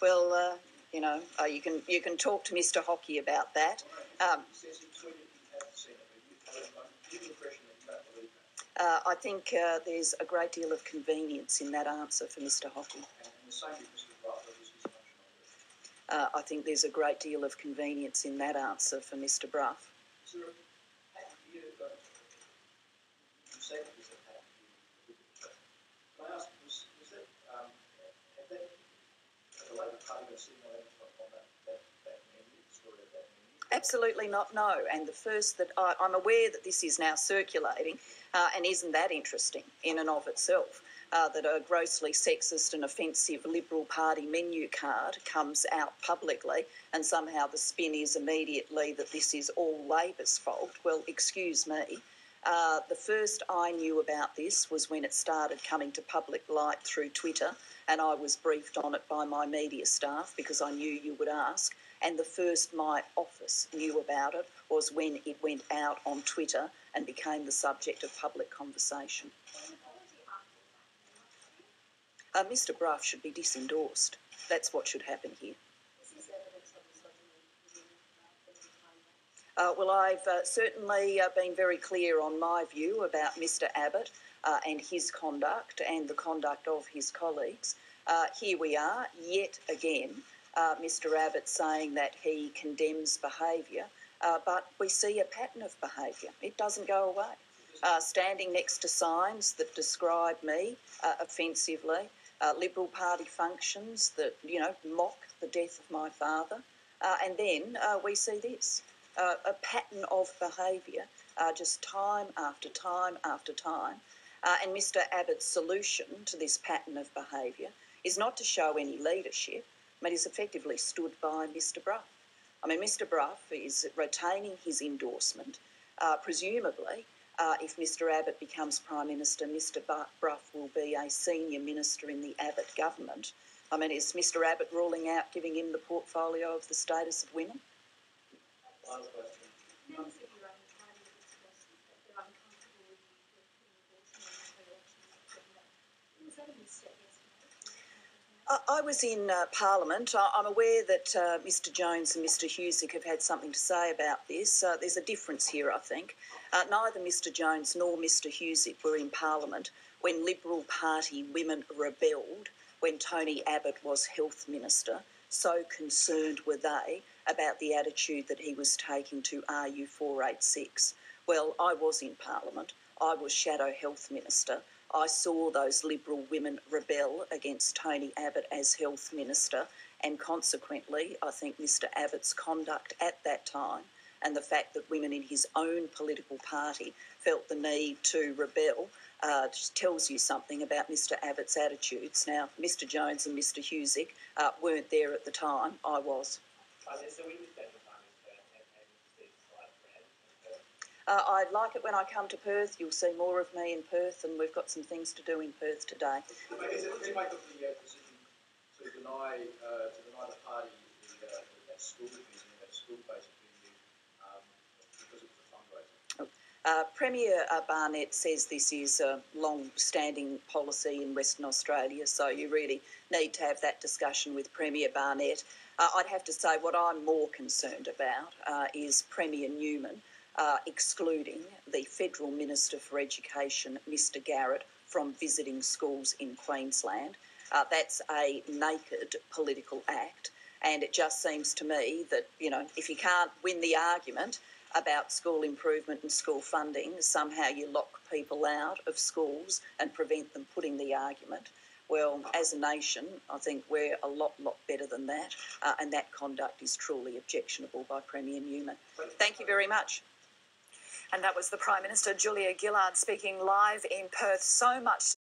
Well, you can talk to Mr. Hockey about that. I think there's a great deal of convenience in that answer for Mr. Hockey. I think there's a great deal of convenience in that answer for Mr. Brough. Absolutely not, no. And the first that I'm aware that this is now circulating, and isn't that interesting in and of itself, that a grossly sexist and offensive Liberal Party menu card comes out publicly, and somehow the spin is immediately that this is all Labor's fault. Well, excuse me. The first I knew about this was when it started coming to public light through Twitter, and I was briefed on it by my media staff because I knew you would ask. And the first my office knew about it was when it went out on Twitter and became the subject of public conversation. Mr. Brough should be disendorsed. That's what should happen here. Well, I've certainly been very clear on my view about Mr. Abbott and his conduct and the conduct of his colleagues. Here we are, yet again, Mr. Abbott saying that he condemns behaviour, but we see a pattern of behaviour. It doesn't go away. Standing next to signs that describe me offensively, Liberal Party functions that, mock the death of my father, and then we see this. A pattern of behaviour, just time after time after time. And Mr. Abbott's solution to this pattern of behaviour is not to show any leadership, but is effectively stood by Mr. Brough. I mean, Mr. Brough is retaining his endorsement. Presumably, if Mr. Abbott becomes Prime Minister, Mr. Brough will be a senior minister in the Abbott government. I mean, is Mr. Abbott ruling out giving him the portfolio of the status of women? I was in Parliament. I'm aware that Mr. Jones and Mr. Husick have had something to say about this. There's a difference here, I think. Neither Mr. Jones nor Mr. Husick were in Parliament when Liberal Party women rebelled when Tony Abbott was Health Minister. So concerned were they about the attitude that he was taking to RU486. Well, I was in Parliament. I was Shadow Health Minister. I saw those Liberal women rebel against Tony Abbott as Health Minister, and consequently, I think Mr. Abbott's conduct at that time and the fact that women in his own political party felt the need to rebel just tells you something about Mr. Abbott's attitudes. Now, Mr. Jones and Mr. Husick weren't there at the time. I was. I'd like it when I come to Perth. You'll see more of me in Perth, and we've got some things to do in Perth today. Is it the make of the decision to deny the party that school meeting, that school-based meeting, because of the fundraising? Premier Barnett says this is a long-standing policy in Western Australia, so you really need to have that discussion with Premier Barnett. I'd have to say what I'm more concerned about is Premier Newman excluding the Federal Minister for Education, Mr. Garrett, from visiting schools in Queensland. That's a naked political act, and it just seems to me that, if you can't win the argument about school improvement and school funding, somehow you lock people out of schools and prevent them putting the argument. Well, as a nation, I think we're a lot better than that, and that conduct is truly objectionable by Premier Newman. Thank you very much. And that was the Prime Minister, Julia Gillard, speaking live in Perth. So much